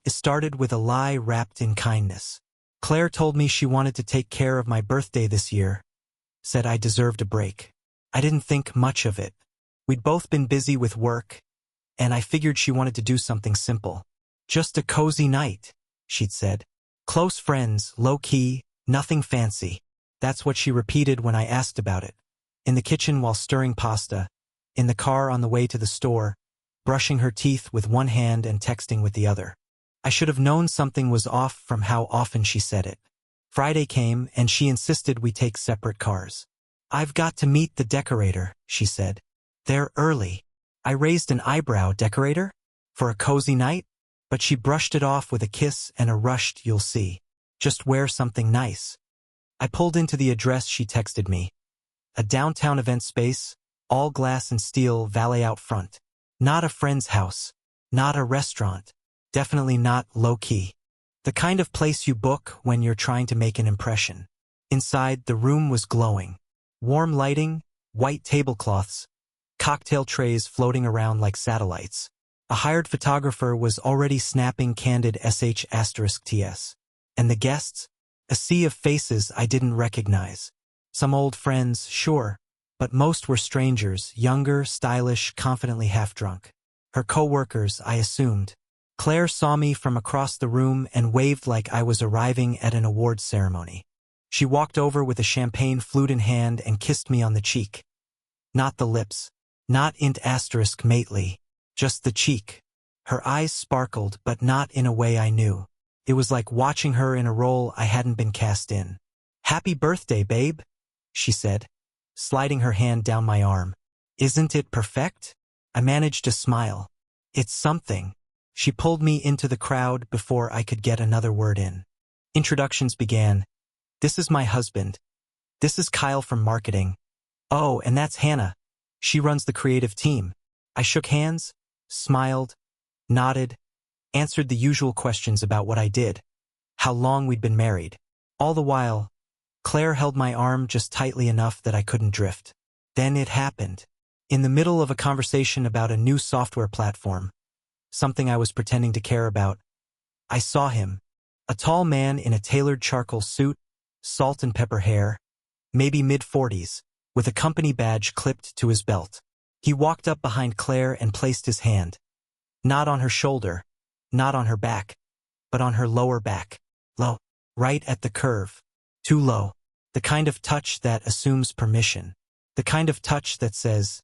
It started with a lie wrapped in kindness. Claire told me she wanted to take care of my birthday this year, said I deserved a break. I didn't think much of it. We'd both been busy with work, and I figured she wanted to do something simple. Just a cozy night, she'd said. Close friends, low-key, nothing fancy. That's what she repeated when I asked about it. In the kitchen while stirring pasta, in the car on the way to the store, brushing her teeth with one hand and texting with the other. I should have known something was off from how often she said it. Friday came and she insisted we take separate cars. I've got to meet the decorator, she said. They're early. I raised an eyebrow. Decorator? For a cozy night? But she brushed it off with a kiss and a rushed "you'll see. Just wear something nice." I pulled into the address she texted me. A downtown event space, all glass and steel, valet out front. Not a friend's house. Not a restaurant. Definitely not low-key. The kind of place you book when you're trying to make an impression. Inside, the room was glowing. Warm lighting, white tablecloths, cocktail trays floating around like satellites. A hired photographer was already snapping candid **TS. And the guests? A sea of faces I didn't recognize. Some old friends, sure, but most were strangers, younger, stylish, confidently half-drunk. Her co-workers, I assumed. Claire saw me from across the room and waved like I was arriving at an awards ceremony. She walked over with a champagne flute in hand and kissed me on the cheek. Not the lips. Not *** mately. Just the cheek. Her eyes sparkled, but not in a way I knew. It was like watching her in a role I hadn't been cast in. "Happy birthday, babe," she said, sliding her hand down my arm. "Isn't it perfect?" I managed to smile. "It's something." She pulled me into the crowd before I could get another word in. Introductions began. "This is my husband. This is Kyle from marketing. Oh, and that's Hannah. She runs the creative team." I shook hands, smiled, nodded, answered the usual questions about what I did, how long we'd been married. All the while, Claire held my arm just tightly enough that I couldn't drift. Then it happened. In the middle of a conversation about a new software platform, something I was pretending to care about, I saw him. A tall man in a tailored charcoal suit, salt and pepper hair, maybe mid-40s, with a company badge clipped to his belt. He walked up behind Claire and placed his hand. Not on her shoulder, not on her back, but on her lower back. Low. Right at the curve. Too low. The kind of touch that assumes permission. The kind of touch that says,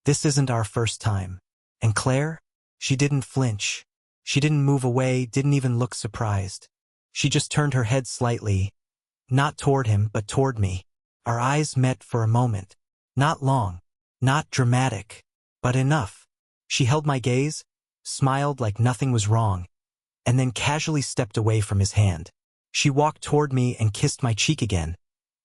"This isn't our first time." And Claire? She didn't flinch. She didn't move away, didn't even look surprised. She just turned her head slightly, not toward him, but toward me. Our eyes met for a moment. Not long. Not dramatic. But enough. She held my gaze, smiled like nothing was wrong, and then casually stepped away from his hand. She walked toward me and kissed my cheek again,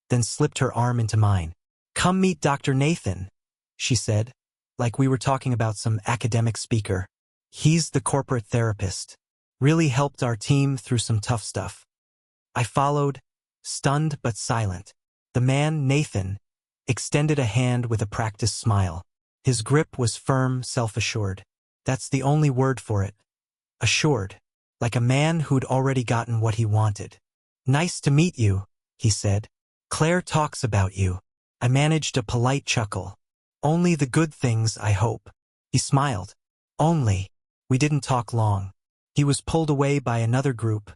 then slipped her arm into mine. "Come meet Dr. Nathan," she said, like we were talking about some academic speaker. "He's the corporate therapist. Really helped our team through some tough stuff." I followed, stunned but silent. The man, Nathan, extended a hand with a practiced smile. His grip was firm, self-assured. That's the only word for it. Assured. Like a man who'd already gotten what he wanted. "Nice to meet you," he said. "Claire talks about you." I managed a polite chuckle. "Only the good things, I hope." He smiled. "Only." We didn't talk long. He was pulled away by another group.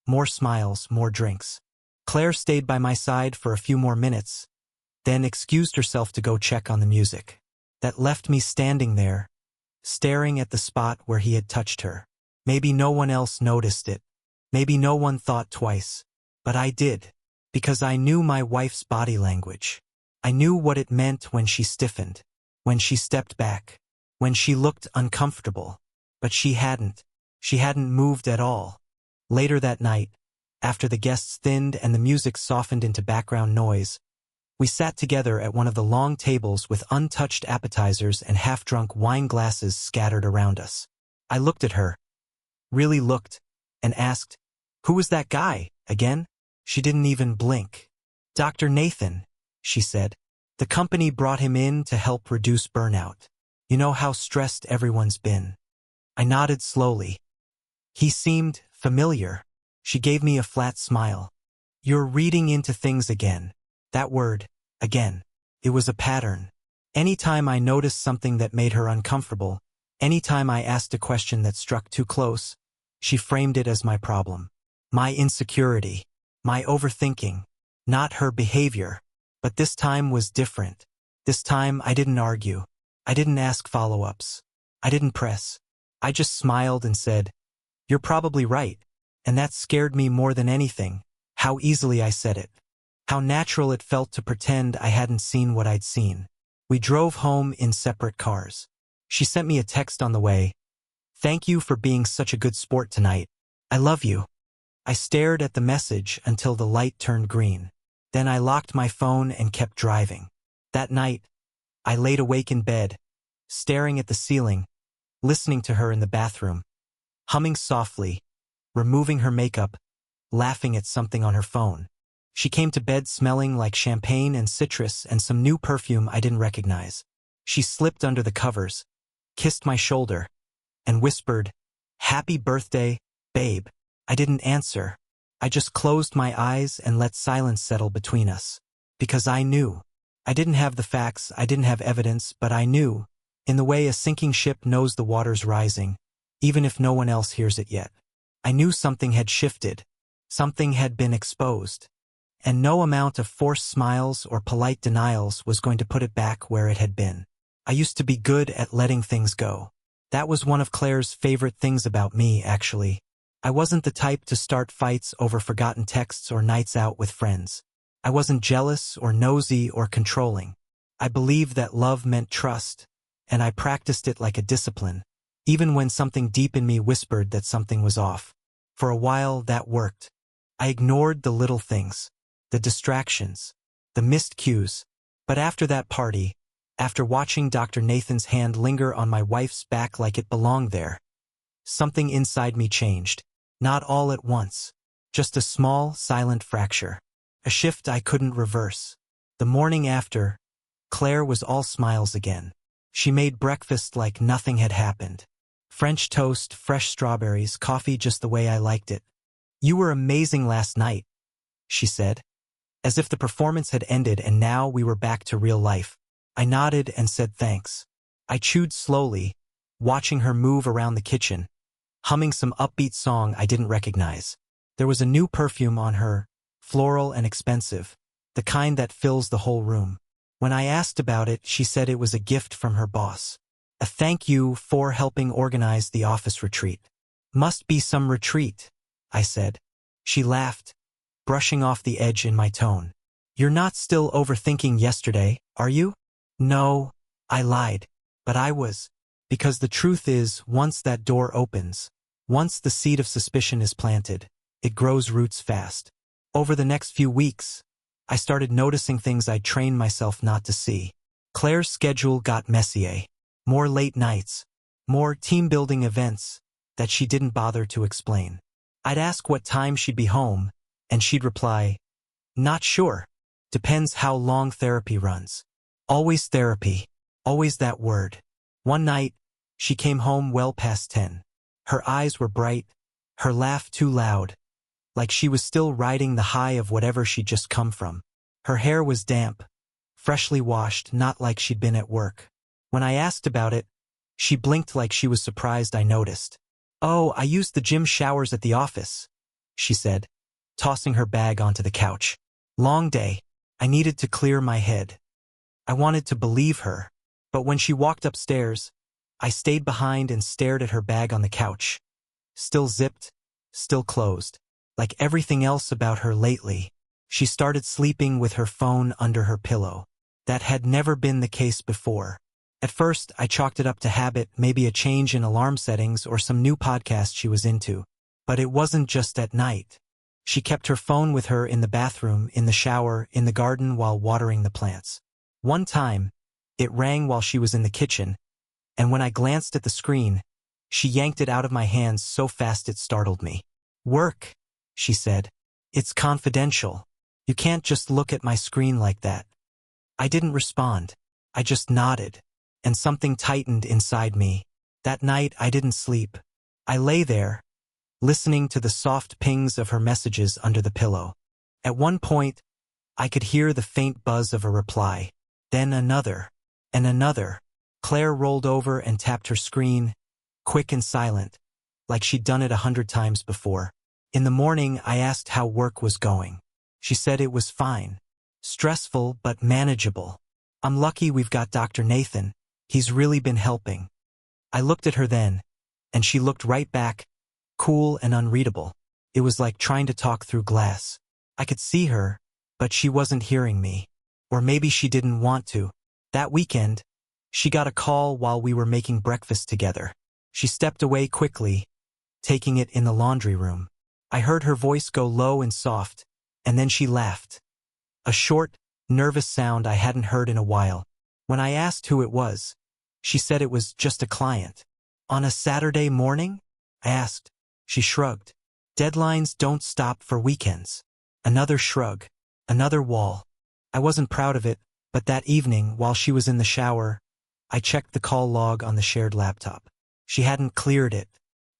More smiles, more drinks. Claire stayed by my side for a few more minutes, then excused herself to go check on the music. That left me standing there, staring at the spot where he had touched her. Maybe no one else noticed it. Maybe no one thought twice. But I did, because I knew my wife's body language. I knew what it meant when she stiffened, when she stepped back, when she looked uncomfortable. But she hadn't. She hadn't moved at all. Later that night, after the guests thinned and the music softened into background noise, we sat together at one of the long tables with untouched appetizers and half-drunk wine glasses scattered around us. I looked at her, really looked, and asked, "Who was that guy, again?" She didn't even blink. "Dr. Nathan," she said. "The company brought him in to help reduce burnout. You know how stressed everyone's been." I nodded slowly. He seemed familiar. She gave me a flat smile. You're reading into things again. That word, again. It was a pattern. Anytime I noticed something that made her uncomfortable, anytime I asked a question that struck too close, she framed it as my problem. My insecurity. My overthinking. Not her behavior. But this time was different. This time I didn't argue. I didn't ask follow-ups. I didn't press. I just smiled and said, "You're probably right." And that scared me more than anything, how easily I said it. How natural it felt to pretend I hadn't seen what I'd seen. We drove home in separate cars. She sent me a text on the way. "Thank you for being such a good sport tonight. I love you." I stared at the message until the light turned green. Then I locked my phone and kept driving. That night, I laid awake in bed, staring at the ceiling, listening to her in the bathroom, humming softly, removing her makeup, laughing at something on her phone. She came to bed smelling like champagne and citrus and some new perfume I didn't recognize. She slipped under the covers, kissed my shoulder, and whispered, "Happy birthday, babe." I didn't answer. I just closed my eyes and let silence settle between us. Because I knew. I didn't have the facts, I didn't have evidence, but I knew, in the way a sinking ship knows the water's rising, even if no one else hears it yet. I knew something had shifted. Something had been exposed. And no amount of forced smiles or polite denials was going to put it back where it had been. I used to be good at letting things go. That was one of Claire's favorite things about me, actually. I wasn't the type to start fights over forgotten texts or nights out with friends. I wasn't jealous or nosy or controlling. I believed that love meant trust, and I practiced it like a discipline, even when something deep in me whispered that something was off. For a while, that worked. I ignored the little things, the distractions, the missed cues. But after that party, after watching Dr. Nathan's hand linger on my wife's back like it belonged there, something inside me changed. Not all at once. Just a small, silent fracture. A shift I couldn't reverse. The morning after, Claire was all smiles again. She made breakfast like nothing had happened. French toast, fresh strawberries, coffee just the way I liked it. "You were amazing last night," she said. As if the performance had ended and now we were back to real life. I nodded and said thanks. I chewed slowly, watching her move around the kitchen, humming some upbeat song I didn't recognize. There was a new perfume on her, floral and expensive, the kind that fills the whole room. When I asked about it, she said it was a gift from her boss. A thank you for helping organize the office retreat. "Must be some retreat," I said. She laughed, brushing off the edge in my tone. "You're not still overthinking yesterday, are you?" "No," I lied. But I was. Because the truth is, once that door opens, once the seed of suspicion is planted, it grows roots fast. Over the next few weeks, I started noticing things I'd trained myself not to see. Claire's schedule got messier. More late nights, more team-building events that she didn't bother to explain. I'd ask what time she'd be home, and she'd reply, "Not sure. Depends how long therapy runs." Always therapy. Always that word. One night, she came home well past 10. Her eyes were bright, her laugh too loud, like she was still riding the high of whatever she'd just come from. Her hair was damp, freshly washed, not like she'd been at work. When I asked about it, she blinked like she was surprised I noticed. "Oh, I used the gym showers at the office," she said, tossing her bag onto the couch. Long day. I needed to clear my head. I wanted to believe her, but when she walked upstairs, I stayed behind and stared at her bag on the couch. Still zipped, still closed. Like everything else about her lately, she started sleeping with her phone under her pillow. That had never been the case before. At first, I chalked it up to habit, maybe a change in alarm settings or some new podcast she was into. But it wasn't just at night. She kept her phone with her in the bathroom, in the shower, in the garden while watering the plants. One time, it rang while she was in the kitchen, and when I glanced at the screen, she yanked it out of my hands so fast it startled me. "Work," she said. "It's confidential. You can't just look at my screen like that." I didn't respond. I just nodded, and something tightened inside me. That night I didn't sleep. I lay there, listening to the soft pings of her messages under the pillow. At one point, I could hear the faint buzz of a reply, then another, and another. Claire rolled over and tapped her screen, quick and silent, like she'd done it 100 times before. In the morning, I asked how work was going. She said it was fine. Stressful, but manageable. I'm lucky we've got Dr. Nathan. He's really been helping. I looked at her then, and she looked right back, cool and unreadable. It was like trying to talk through glass. I could see her, but she wasn't hearing me. Or maybe she didn't want to. That weekend, she got a call while we were making breakfast together. She stepped away quickly, taking it in the laundry room. I heard her voice go low and soft, and then she laughed. A short, nervous sound I hadn't heard in a while. When I asked who it was, she said it was just a client. On a Saturday morning? I asked. She shrugged. Deadlines don't stop for weekends. Another shrug. Another wall. I wasn't proud of it, but that evening, while she was in the shower, I checked the call log on the shared laptop. She hadn't cleared it.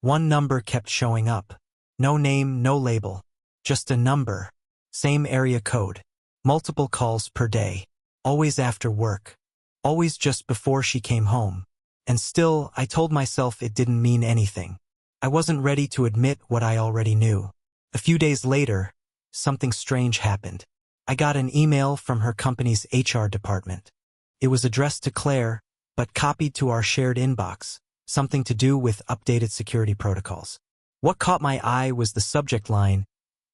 One number kept showing up. No name, no label. Just a number. Same area code. Multiple calls per day. Always after work. Always just before she came home. And still, I told myself it didn't mean anything. I wasn't ready to admit what I already knew. A few days later, something strange happened. I got an email from her company's HR department. It was addressed to Claire, but copied to our shared inbox, something to do with updated security protocols. What caught my eye was the subject line,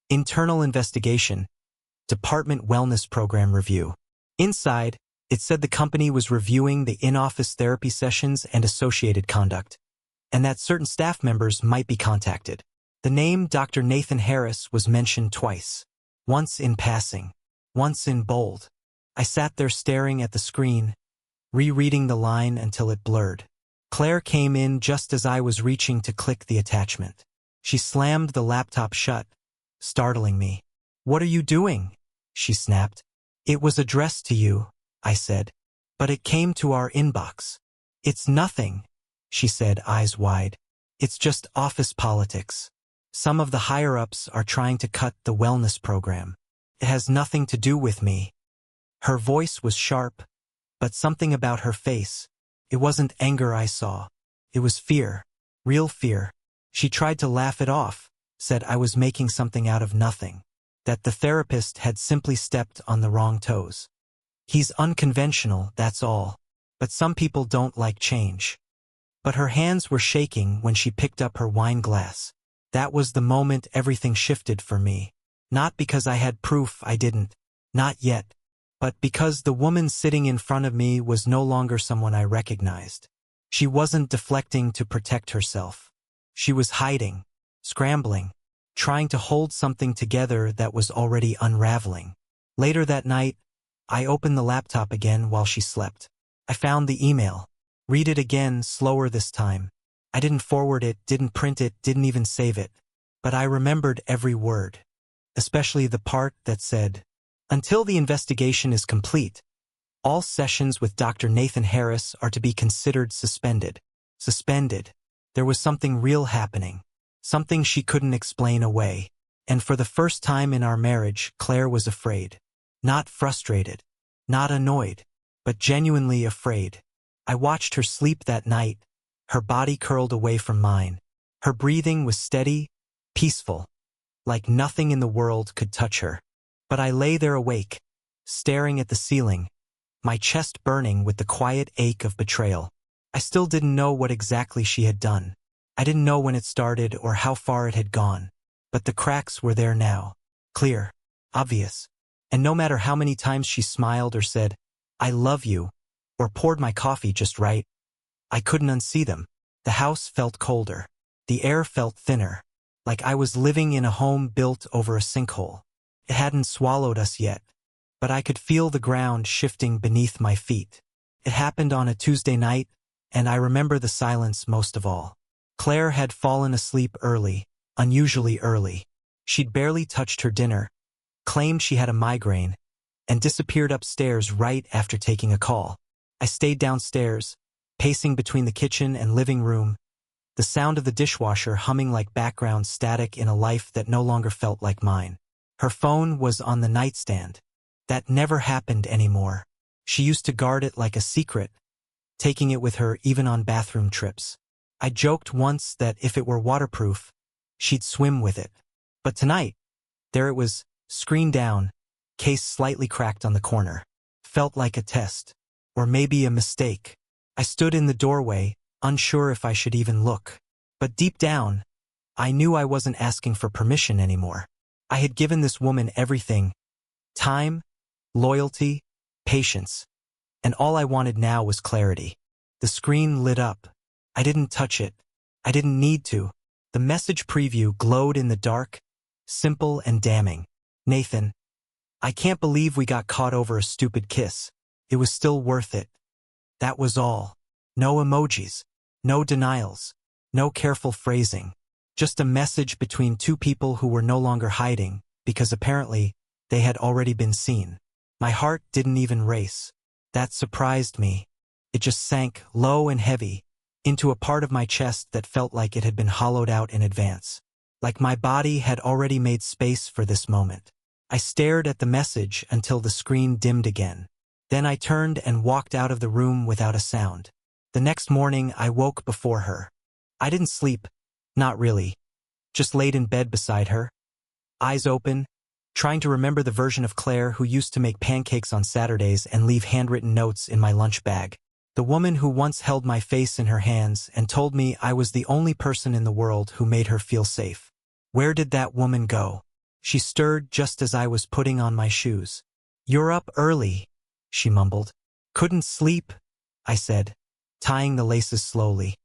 Internal Investigation, Department Wellness Program Review. Inside, it said the company was reviewing the in-office therapy sessions and associated conduct, and that certain staff members might be contacted. The name Dr. Nathan Harris was mentioned twice, once in passing, once in bold. I sat there staring at the screen, rereading the line until it blurred. Claire came in just as I was reaching to click the attachment. She slammed the laptop shut, startling me. "What are you doing?" she snapped. "It was addressed to you," I said. "But it came to our inbox." "It's nothing," she said, eyes wide. "It's just office politics. Some of the higher-ups are trying to cut the wellness program. It has nothing to do with me." Her voice was sharp, but something about her face. It wasn't anger I saw. It was fear. Real fear. She tried to laugh it off, said I was making something out of nothing. That the therapist had simply stepped on the wrong toes. "He's unconventional, that's all. But some people don't like change." But her hands were shaking when she picked up her wine glass. That was the moment everything shifted for me. Not because I had proof I didn't. Not yet. But because the woman sitting in front of me was no longer someone I recognized. She wasn't deflecting to protect herself. She was hiding, scrambling, trying to hold something together that was already unraveling. Later that night, I opened the laptop again while she slept. I found the email. Read it again, slower this time. I didn't forward it, didn't print it, didn't even save it. But I remembered every word. Especially the part that said, "Until the investigation is complete, all sessions with Dr. Nathan Harris are to be considered suspended." Suspended. There was something real happening. Something she couldn't explain away. And for the first time in our marriage, Claire was afraid. Not frustrated. Not annoyed. But genuinely afraid. I watched her sleep that night, her body curled away from mine. Her breathing was steady, peaceful, like nothing in the world could touch her. But I lay there awake, staring at the ceiling, my chest burning with the quiet ache of betrayal. I still didn't know what exactly she had done. I didn't know when it started or how far it had gone. But the cracks were there now. Clear. Obvious. And no matter how many times she smiled or said, "I love you," or poured my coffee just right, I couldn't unsee them. The house felt colder. The air felt thinner. Like I was living in a home built over a sinkhole. It hadn't swallowed us yet, but I could feel the ground shifting beneath my feet. It happened on a Tuesday night, and I remember the silence most of all. Claire had fallen asleep early, unusually early. She'd barely touched her dinner, claimed she had a migraine, and disappeared upstairs right after taking a call. I stayed downstairs, pacing between the kitchen and living room, the sound of the dishwasher humming like background static in a life that no longer felt like mine. Her phone was on the nightstand. That never happened anymore. She used to guard it like a secret, taking it with her even on bathroom trips. I joked once that if it were waterproof, she'd swim with it. But tonight, there it was, screen down, case slightly cracked on the corner. Felt like a test. Or maybe a mistake. I stood in the doorway, unsure if I should even look. But deep down, I knew I wasn't asking for permission anymore. I had given this woman everything. Time, loyalty, patience. And all I wanted now was clarity. The screen lit up. I didn't touch it. I didn't need to. The message preview glowed in the dark, simple and damning. Nathan, I can't believe we got caught over a stupid kiss. It was still worth it. That was all. No emojis. No denials. No careful phrasing. Just a message between two people who were no longer hiding, because apparently, they had already been seen. My heart didn't even race. That surprised me. It just sank, low and heavy, into a part of my chest that felt like it had been hollowed out in advance. Like my body had already made space for this moment. I stared at the message until the screen dimmed again. Then I turned and walked out of the room without a sound. The next morning, I woke before her. I didn't sleep. Not really. Just laid in bed beside her. Eyes open, trying to remember the version of Claire who used to make pancakes on Saturdays and leave handwritten notes in my lunch bag. The woman who once held my face in her hands and told me I was the only person in the world who made her feel safe. Where did that woman go? She stirred just as I was putting on my shoes. "You're up early," she mumbled. "Couldn't sleep," I said, tying the laces slowly.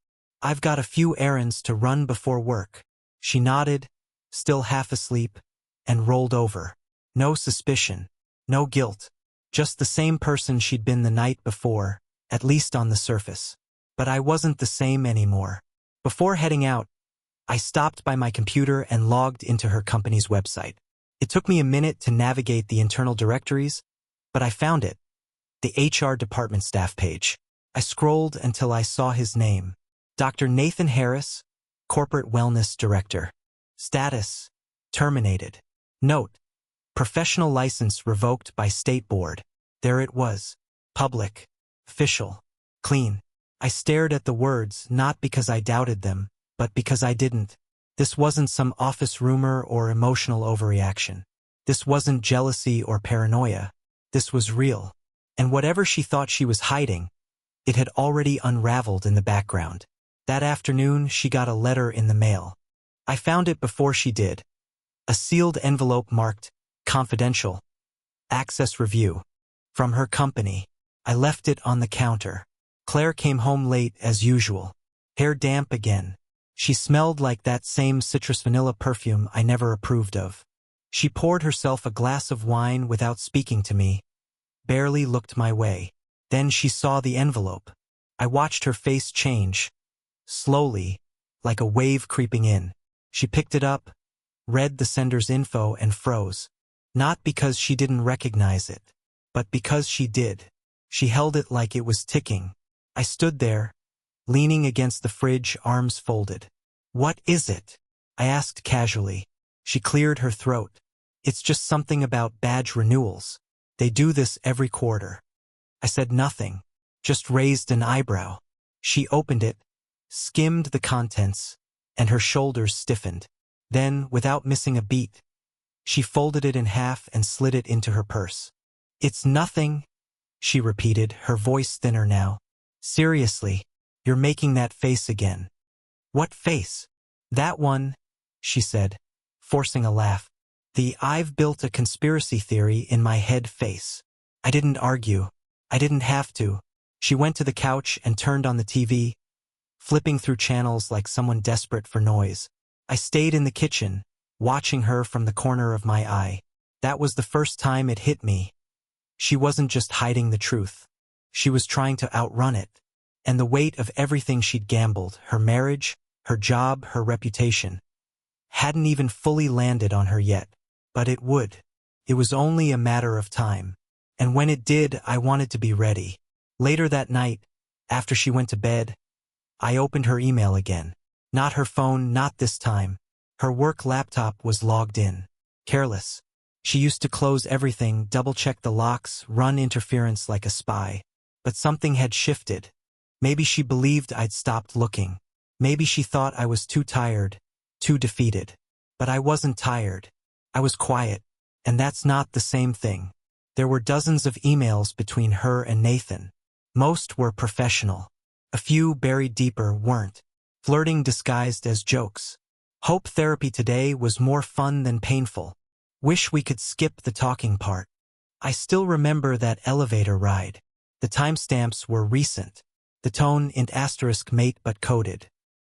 "I've got a few errands to run before work." She nodded, still half asleep, and rolled over. No suspicion, no guilt, just the same person she'd been the night before, at least on the surface. But I wasn't the same anymore. Before heading out, I stopped by my computer and logged into her company's website. It took me a minute to navigate the internal directories, but I found it. The HR department staff page. I scrolled until I saw his name. Dr. Nathan Harris, Corporate Wellness Director. Status: terminated. Note: professional license revoked by State Board. There it was. Public. Official. Clean. I stared at the words not because I doubted them, but because I didn't. This wasn't some office rumor or emotional overreaction. This wasn't jealousy or paranoia. This was real. And whatever she thought she was hiding, it had already unraveled in the background. That afternoon, she got a letter in the mail. I found it before she did. A sealed envelope marked, "Confidential. Access Review." From her company. I left it on the counter. Claire came home late as usual. Hair damp again. She smelled like that same citrus vanilla perfume I never approved of. She poured herself a glass of wine without speaking to me. Barely looked my way. Then she saw the envelope. I watched her face change. Slowly, like a wave creeping in. She picked it up, read the sender's info and froze. Not because she didn't recognize it, but because she did. She held it like it was ticking. I stood there, leaning against the fridge, arms folded. "What is it?" I asked casually. She cleared her throat. "It's just something about badge renewals. They do this every quarter." I said nothing, just raised an eyebrow. She opened it, skimmed the contents, and her shoulders stiffened. Then, without missing a beat, she folded it in half and slid it into her purse. "It's nothing," she repeated, her voice thinner now. "Seriously, you're making that face again." "What face?" "That one," she said, forcing a laugh. The "I've built a conspiracy theory in my head" face. I didn't argue. I didn't have to. She went to the couch and turned on the TV, flipping through channels like someone desperate for noise. I stayed in the kitchen, watching her from the corner of my eye. That was the first time it hit me. She wasn't just hiding the truth. She was trying to outrun it. And the weight of everything she'd gambled, her marriage, her job, her reputation, hadn't even fully landed on her yet. But it would. It was only a matter of time. And when it did, I wanted to be ready. Later that night, after she went to bed, I opened her email again. Not her phone, not this time. Her work laptop was logged in. Careless. She used to close everything, double-check the locks, run interference like a spy. But something had shifted. Maybe she believed I'd stopped looking. Maybe she thought I was too tired, too defeated. But I wasn't tired. I was quiet. And that's not the same thing. There were dozens of emails between her and Nathan. Most were professional. A few, buried deeper, weren't. Flirting disguised as jokes. Hope therapy today was more fun than painful. Wish we could skip the talking part. I still remember that elevator ride. The timestamps were recent. The tone int asterisk mate but coded.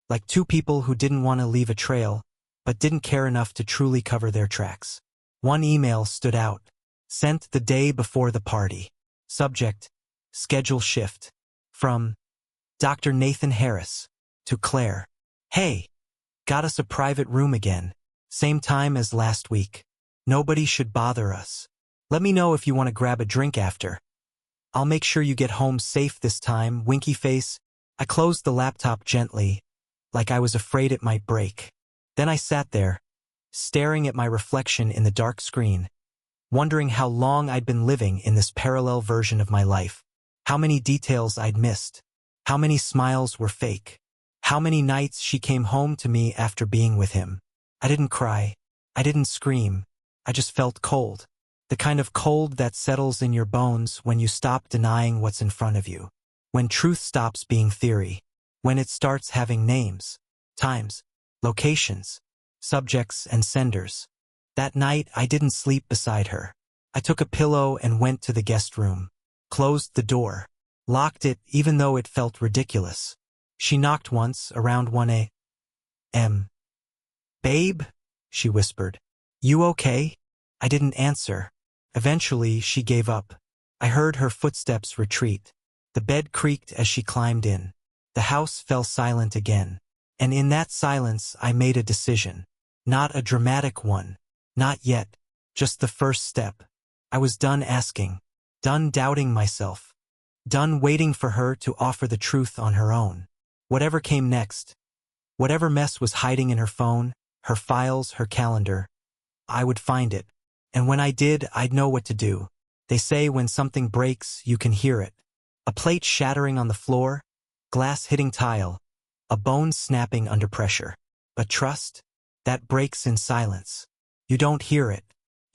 Like two people who didn't want to leave a trail, but didn't care enough to truly cover their tracks. One email stood out. Sent the day before the party. Subject: schedule shift. From Dr. Nathan Harris. To Claire. Hey. Got us a private room again. Same time as last week. Nobody should bother us. Let me know if you want to grab a drink after. I'll make sure you get home safe this time, winky face. I closed the laptop gently, like I was afraid it might break. Then I sat there, staring at my reflection in the dark screen, wondering how long I'd been living in this parallel version of my life. How many details I'd missed. How many smiles were fake. How many nights she came home to me after being with him. I didn't cry. I didn't scream. I just felt cold. The kind of cold that settles in your bones when you stop denying what's in front of you. When truth stops being theory. When it starts having names, times, locations, subjects, and senders. That night, I didn't sleep beside her. I took a pillow and went to the guest room. Closed the door. Locked it even though it felt ridiculous. She knocked once, around 1 a.m. "Babe?" she whispered. "You okay?" I didn't answer. Eventually, she gave up. I heard her footsteps retreat. The bed creaked as she climbed in. The house fell silent again. And in that silence, I made a decision. Not a dramatic one. Not yet. Just the first step. I was done asking. Done doubting myself. Done waiting for her to offer the truth on her own. Whatever came next, whatever mess was hiding in her phone, her files, her calendar, I would find it. And when I did, I'd know what to do. They say when something breaks, you can hear it. A plate shattering on the floor, glass hitting tile, a bone snapping under pressure. But trust? That breaks in silence. You don't hear it.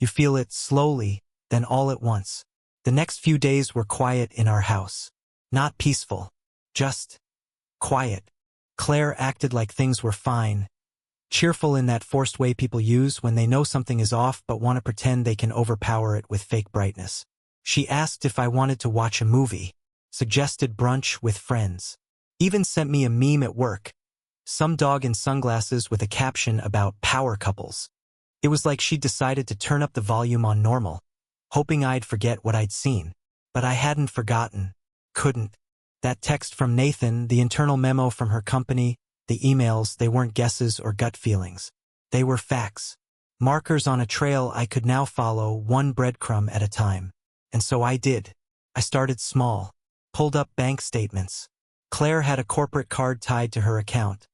You feel it slowly, then all at once. The next few days were quiet in our house. Not peaceful. Just quiet. Claire acted like things were fine. Cheerful in that forced way people use when they know something is off but want to pretend they can overpower it with fake brightness. She asked if I wanted to watch a movie. Suggested brunch with friends. Even sent me a meme at work. Some dog in sunglasses with a caption about power couples. It was like she decided to turn up the volume on normal, hoping I'd forget what I'd seen. But I hadn't forgotten. Couldn't. That text from Nathan, the internal memo from her company, the emails, they weren't guesses or gut feelings. They were facts. Markers on a trail I could now follow, one breadcrumb at a time. And so I did. I started small. Pulled up bank statements. Claire had a corporate card tied to her account.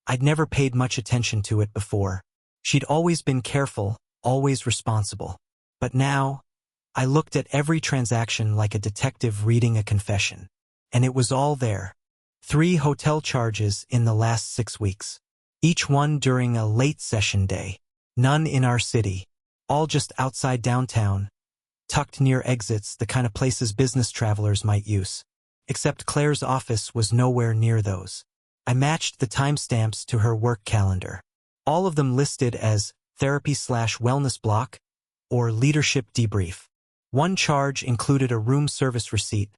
I'd never paid much attention to it before. She'd always been careful, always responsible. But now, I looked at every transaction like a detective reading a confession. And it was all there. 3 hotel charges in the last 6 weeks. Each one during a late session day. None in our city. All just outside downtown. Tucked near exits, the kind of places business travelers might use. Except Claire's office was nowhere near those. I matched the timestamps to her work calendar. All of them listed as therapy/wellness block or leadership debrief. One charge included a room service receipt,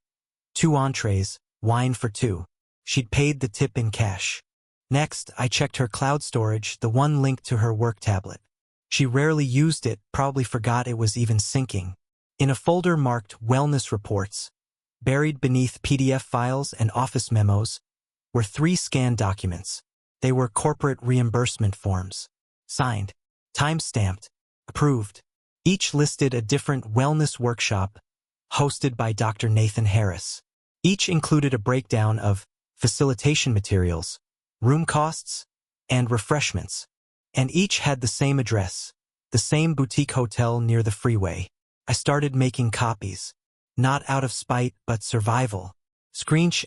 2 entrees, wine for 2. She'd paid the tip in cash. Next, I checked her cloud storage, the one linked to her work tablet. She rarely used it, probably forgot it was even syncing. In a folder marked Wellness Reports, buried beneath PDF files and office memos, were 3 scanned documents. They were corporate reimbursement forms. Signed, time-stamped, approved. Each listed a different wellness workshop, hosted by Dr. Nathan Harris. Each included a breakdown of facilitation materials, room costs, and refreshments. And each had the same address, the same boutique hotel near the freeway. I started making copies. Not out of spite, but survival. Screensh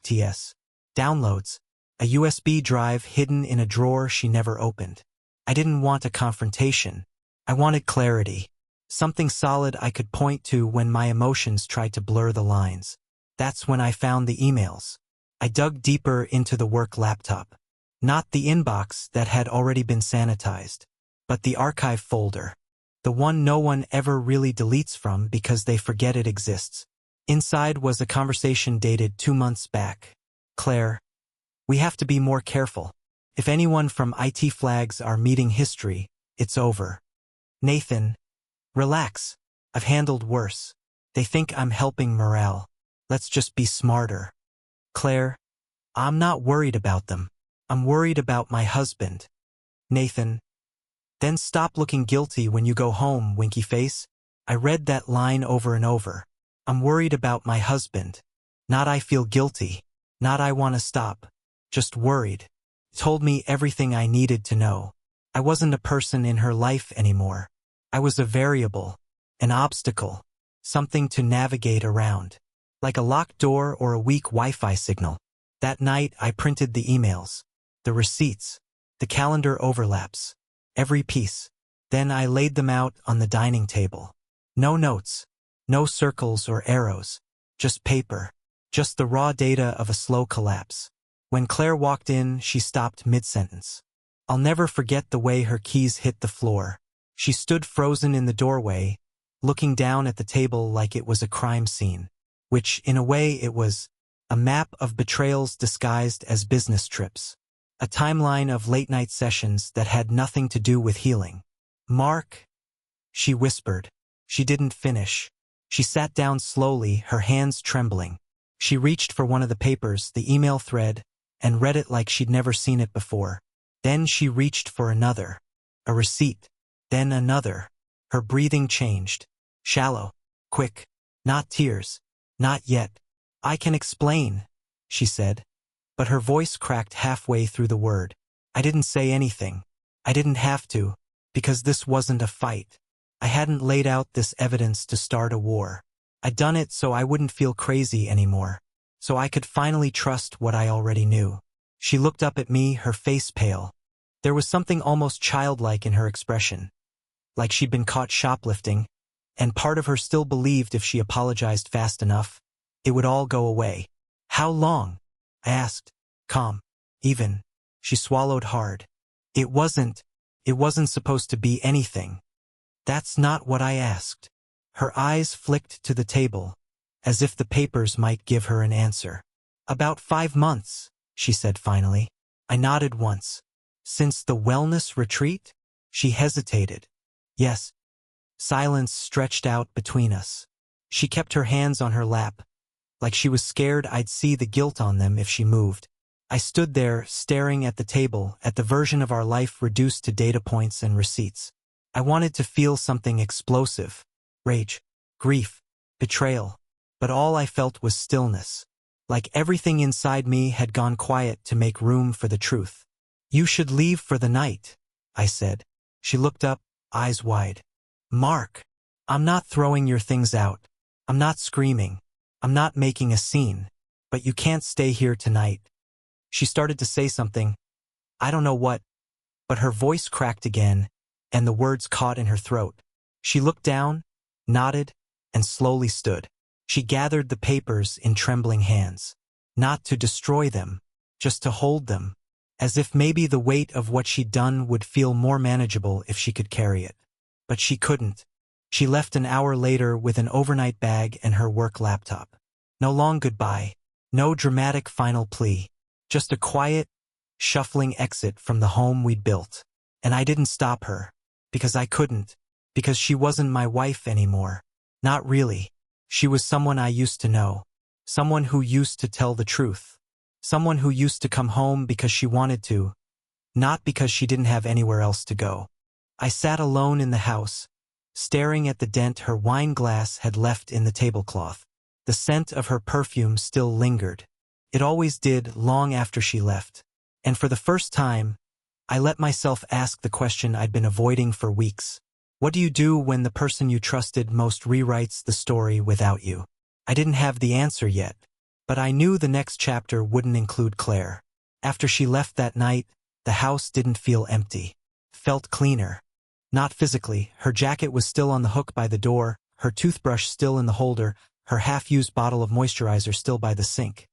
*TS. Downloads. A USB drive hidden in a drawer she never opened. I didn't want a confrontation. I wanted clarity. Something solid I could point to when my emotions tried to blur the lines. That's when I found the emails. I dug deeper into the work laptop. Not the inbox that had already been sanitized, but the archive folder. The one no one ever really deletes from because they forget it exists. Inside was a conversation dated 2 months back. Claire, we have to be more careful. If anyone from IT flags our meeting history, it's over. Nathan, relax. I've handled worse. They think I'm helping morale. Let's just be smarter. Claire, I'm not worried about them. I'm worried about my husband. Nathan, then stop looking guilty when you go home, winky face. I read that line over and over. I'm worried about my husband. Not I feel guilty. Not I want to stop. Just worried. Told me everything I needed to know. I wasn't a person in her life anymore. I was a variable, an obstacle, something to navigate around. Like a locked door or a weak Wi-Fi signal. That night I printed the emails, the receipts, the calendar overlaps, every piece. Then I laid them out on the dining table. No notes, no circles or arrows, just paper, just the raw data of a slow collapse. When Claire walked in, she stopped mid-sentence. I'll never forget the way her keys hit the floor. She stood frozen in the doorway, looking down at the table like it was a crime scene, which, in a way, it was. A map of betrayals disguised as business trips. A timeline of late-night sessions that had nothing to do with healing. Mark, she whispered. She didn't finish. She sat down slowly, her hands trembling. She reached for one of the papers, the email thread, and read it like she'd never seen it before. Then she reached for another. A receipt. Then another. Her breathing changed. Shallow. Quick. Not tears. Not yet. I can explain, she said. But her voice cracked halfway through the word. I didn't say anything. I didn't have to, because this wasn't a fight. I hadn't laid out this evidence to start a war. I'd done it so I wouldn't feel crazy anymore. So I could finally trust what I already knew. She looked up at me, her face pale. There was something almost childlike in her expression. Like she'd been caught shoplifting, and part of her still believed if she apologized fast enough, it would all go away. How long? I asked. Calm. Even. She swallowed hard. It wasn't supposed to be anything. That's not what I asked. Her eyes flicked to the table, as if the papers might give her an answer. About 5 months, she said finally. I nodded once. Since the wellness retreat? She hesitated. Yes. Silence stretched out between us. She kept her hands on her lap, like she was scared I'd see the guilt on them if she moved. I stood there, staring at the table, at the version of our life reduced to data points and receipts. I wanted to feel something explosive. Rage, grief, betrayal. But all I felt was stillness. Like everything inside me had gone quiet to make room for the truth. You should leave for the night, I said. She looked up, eyes wide. Mark, I'm not throwing your things out. I'm not screaming. I'm not making a scene. But you can't stay here tonight. She started to say something. I don't know what. But her voice cracked again, and the words caught in her throat. She looked down, nodded, and slowly stood. She gathered the papers in trembling hands. Not to destroy them, just to hold them, as if maybe the weight of what she'd done would feel more manageable if she could carry it. But she couldn't. She left an hour later with an overnight bag and her work laptop. No long goodbye, no dramatic final plea. Just a quiet, shuffling exit from the home we'd built. And I didn't stop her. Because I couldn't. Because she wasn't my wife anymore. Not really. She was someone I used to know. Someone who used to tell the truth. Someone who used to come home because she wanted to. Not because she didn't have anywhere else to go. I sat alone in the house, staring at the dent her wine glass had left in the tablecloth. The scent of her perfume still lingered. It always did long after she left. And for the first time, I let myself ask the question I'd been avoiding for weeks. What do you do when the person you trusted most rewrites the story without you? I didn't have the answer yet, but I knew the next chapter wouldn't include Claire. After she left that night, the house didn't feel empty. Felt cleaner. Not physically, her jacket was still on the hook by the door, her toothbrush still in the holder, her half-used bottle of moisturizer still by the sink.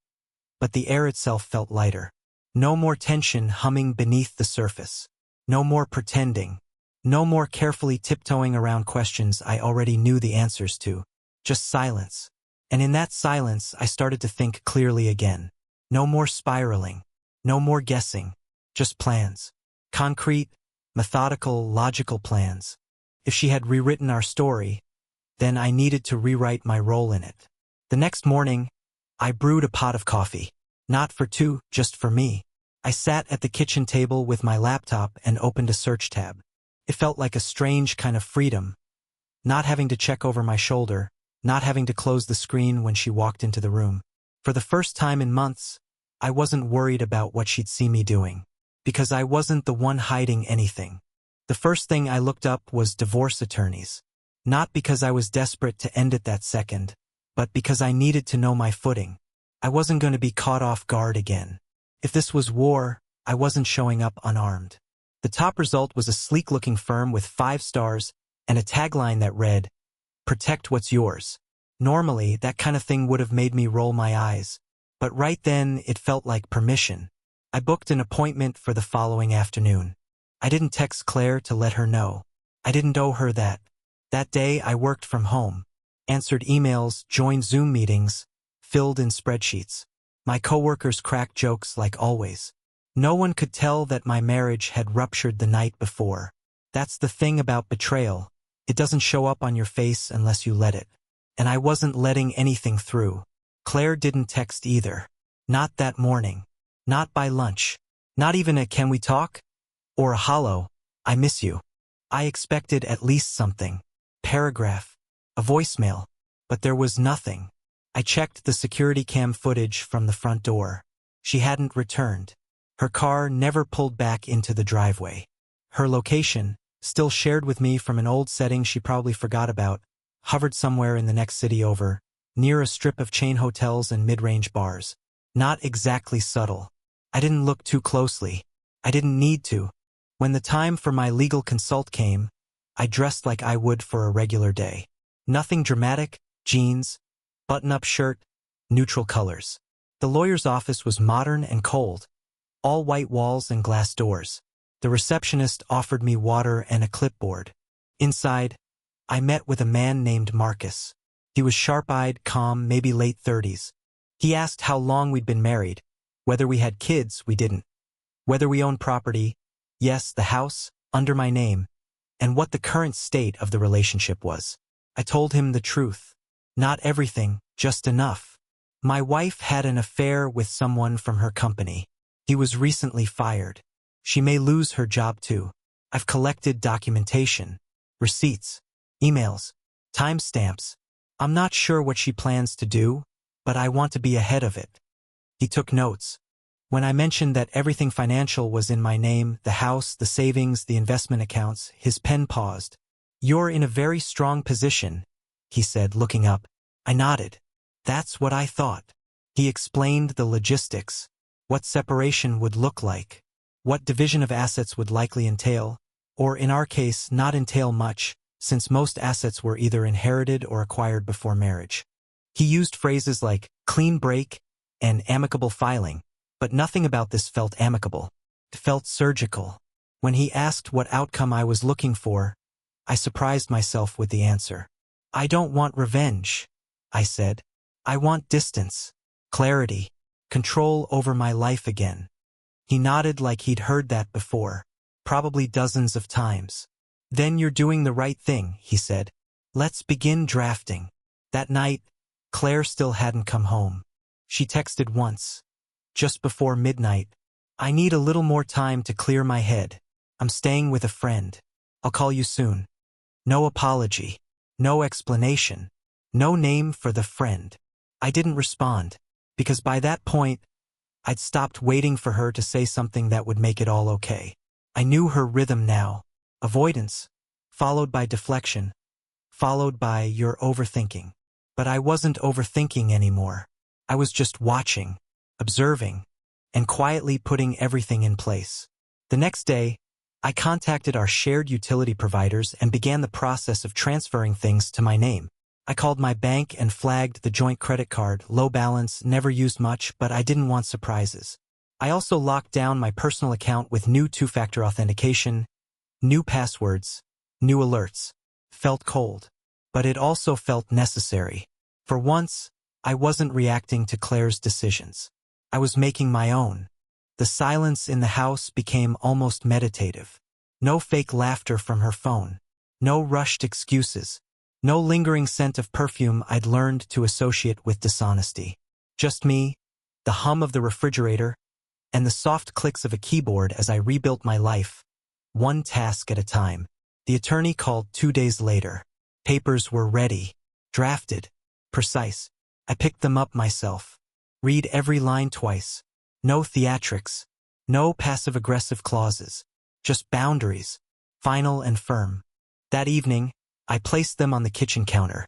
But the air itself felt lighter. No more tension humming beneath the surface. No more pretending. No more carefully tiptoeing around questions I already knew the answers to. Just silence. And in that silence, I started to think clearly again. No more spiraling. No more guessing. Just plans. Concrete, methodical, logical plans. If she had rewritten our story, then I needed to rewrite my role in it. The next morning, I brewed a pot of coffee. Not for two, just for me. I sat at the kitchen table with my laptop and opened a search tab. It felt like a strange kind of freedom. Not having to check over my shoulder, not having to close the screen when she walked into the room. For the first time in months, I wasn't worried about what she'd see me doing. Because I wasn't the one hiding anything. The first thing I looked up was divorce attorneys. Not because I was desperate to end it that second, but because I needed to know my footing. I wasn't going to be caught off guard again. If this was war, I wasn't showing up unarmed. The top result was a sleek-looking firm with 5 stars and a tagline that read, "Protect what's yours." Normally, that kind of thing would have made me roll my eyes. But right then, it felt like permission. I booked an appointment for the following afternoon. I didn't text Claire to let her know. I didn't owe her that. That day, I worked from home. Answered emails, joined Zoom meetings, filled in spreadsheets. My coworkers cracked jokes like always. No one could tell that my marriage had ruptured the night before. That's the thing about betrayal. It doesn't show up on your face unless you let it. And I wasn't letting anything through. Claire didn't text either. Not that morning. Not by lunch. Not even a "can we talk?" or a "hello, I miss you." I expected at least something. Paragraph. A voicemail. But there was nothing. I checked the security cam footage from the front door. She hadn't returned. Her car never pulled back into the driveway. Her location, still shared with me from an old setting she probably forgot about, hovered somewhere in the next city over, near a strip of chain hotels and mid-range bars. Not exactly subtle. I didn't look too closely. I didn't need to. When the time for my legal consult came, I dressed like I would for a regular day. Nothing dramatic, jeans, button-up shirt, neutral colors. The lawyer's office was modern and cold. All white walls and glass doors. The receptionist offered me water and a clipboard. Inside, I met with a man named Marcus. He was sharp-eyed, calm, maybe late 30s. He asked how long we'd been married. Whether we had kids, we didn't. Whether we owned property, yes, the house, under my name, and what the current state of the relationship was. I told him the truth. Not everything, just enough. My wife had an affair with someone from her company. He was recently fired. She may lose her job too. I've collected documentation, receipts, emails, timestamps. I'm not sure what she plans to do, but I want to be ahead of it. He took notes. When I mentioned that everything financial was in my name, the house, the savings, the investment accounts, his pen paused. "You're in a very strong position," he said, looking up. I nodded. That's what I thought. He explained the logistics. What separation would look like. What division of assets would likely entail, or in our case, not entail much, since most assets were either inherited or acquired before marriage. He used phrases like clean break and amicable filing, but nothing about this felt amicable. It felt surgical. When he asked what outcome I was looking for, I surprised myself with the answer. "I don't want revenge," I said. "I want distance, clarity, control over my life again." He nodded like he'd heard that before, probably dozens of times. "Then you're doing the right thing," he said. "Let's begin drafting." That night, Claire still hadn't come home. She texted once, just before midnight. "I need a little more time to clear my head. I'm staying with a friend. I'll call you soon." No apology. No explanation. No name for the friend. I didn't respond, because by that point, I'd stopped waiting for her to say something that would make it all okay. I knew her rhythm now. Avoidance, followed by deflection, followed by "you're overthinking." But I wasn't overthinking anymore. I was just watching, observing, and quietly putting everything in place. The next day, I contacted our shared utility providers and began the process of transferring things to my name. I called my bank and flagged the joint credit card, low balance, never used much, but I didn't want surprises. I also locked down my personal account with new two-factor authentication, new passwords, new alerts. Felt cold, but it also felt necessary. For once, I wasn't reacting to Claire's decisions. I was making my own. The silence in the house became almost meditative. No fake laughter from her phone. No rushed excuses. No lingering scent of perfume I'd learned to associate with dishonesty. Just me, the hum of the refrigerator, and the soft clicks of a keyboard as I rebuilt my life, one task at a time. The attorney called 2 days later. Papers were ready, drafted, precise. I picked them up myself. Read every line twice. No theatrics. No passive-aggressive clauses. Just boundaries, final and firm. That evening, I placed them on the kitchen counter.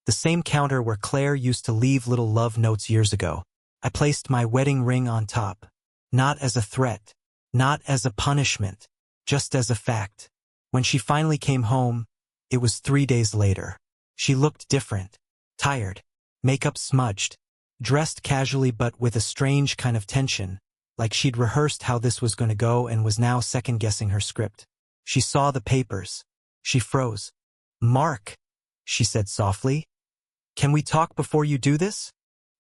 The same counter where Claire used to leave little love notes years ago. I placed my wedding ring on top. Not as a threat. Not as a punishment. Just as a fact. When she finally came home, it was 3 days later. She looked different. Tired. Makeup smudged. Dressed casually but with a strange kind of tension, like she'd rehearsed how this was going to go and was now second-guessing her script. She saw the papers. She froze. "Mark," she said softly, "can we talk before you do this?"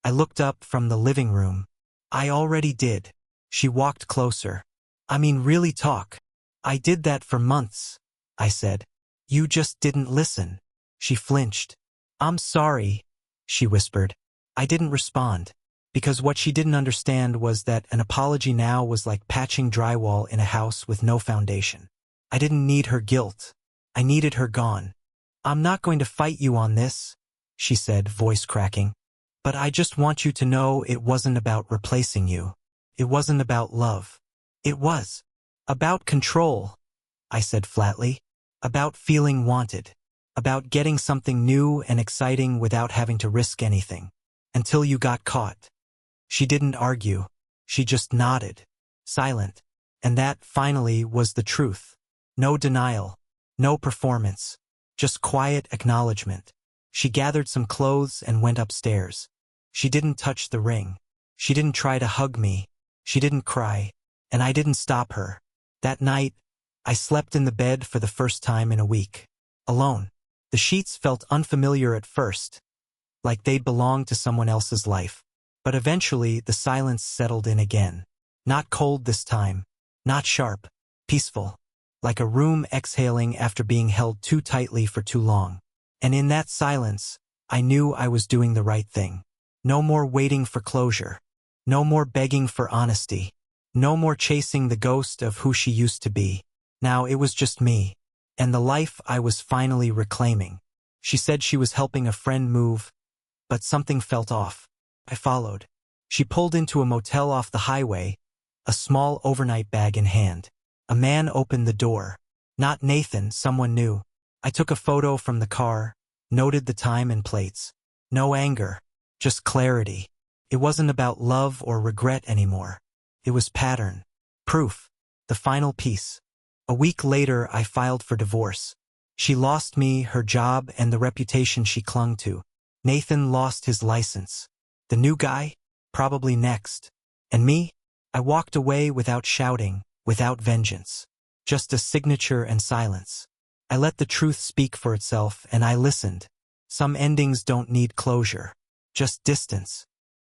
I looked up from the living room. "I already did." She walked closer. "I mean really talk." "I did that for months," I said. "You just didn't listen." She flinched. "I'm sorry," she whispered. I didn't respond, because what she didn't understand was that an apology now was like patching drywall in a house with no foundation. I didn't need her guilt. I needed her gone. "I'm not going to fight you on this," she said, voice cracking. "But I just want you to know it wasn't about replacing you. It wasn't about love. It was about control," I said flatly. "About feeling wanted. About getting something new and exciting without having to risk anything. Until you got caught." She didn't argue. She just nodded, silent. And that, finally, was the truth. No denial. No performance. Just quiet acknowledgement. She gathered some clothes and went upstairs. She didn't touch the ring. She didn't try to hug me. She didn't cry. And I didn't stop her. That night, I slept in the bed for the first time in a week. Alone. The sheets felt unfamiliar at first, like they'd belonged to someone else's life. But eventually, the silence settled in again. Not cold this time. Not sharp. Peaceful. Like a room exhaling after being held too tightly for too long. And in that silence, I knew I was doing the right thing. No more waiting for closure. No more begging for honesty. No more chasing the ghost of who she used to be. Now it was just me. And the life I was finally reclaiming. She said she was helping a friend move, but something felt off. I followed. She pulled into a motel off the highway, a small overnight bag in hand. A man opened the door. Not Nathan, someone new. I took a photo from the car, noted the time and plates. No anger, just clarity. It wasn't about love or regret anymore. It was pattern. Proof. The final piece. A week later, I filed for divorce. She lost me, her job, and the reputation she clung to. Nathan lost his license. The new guy? Probably next. And me? I walked away without shouting, without vengeance. Just a signature and silence. I let the truth speak for itself, and I listened. Some endings don't need closure. Just distance.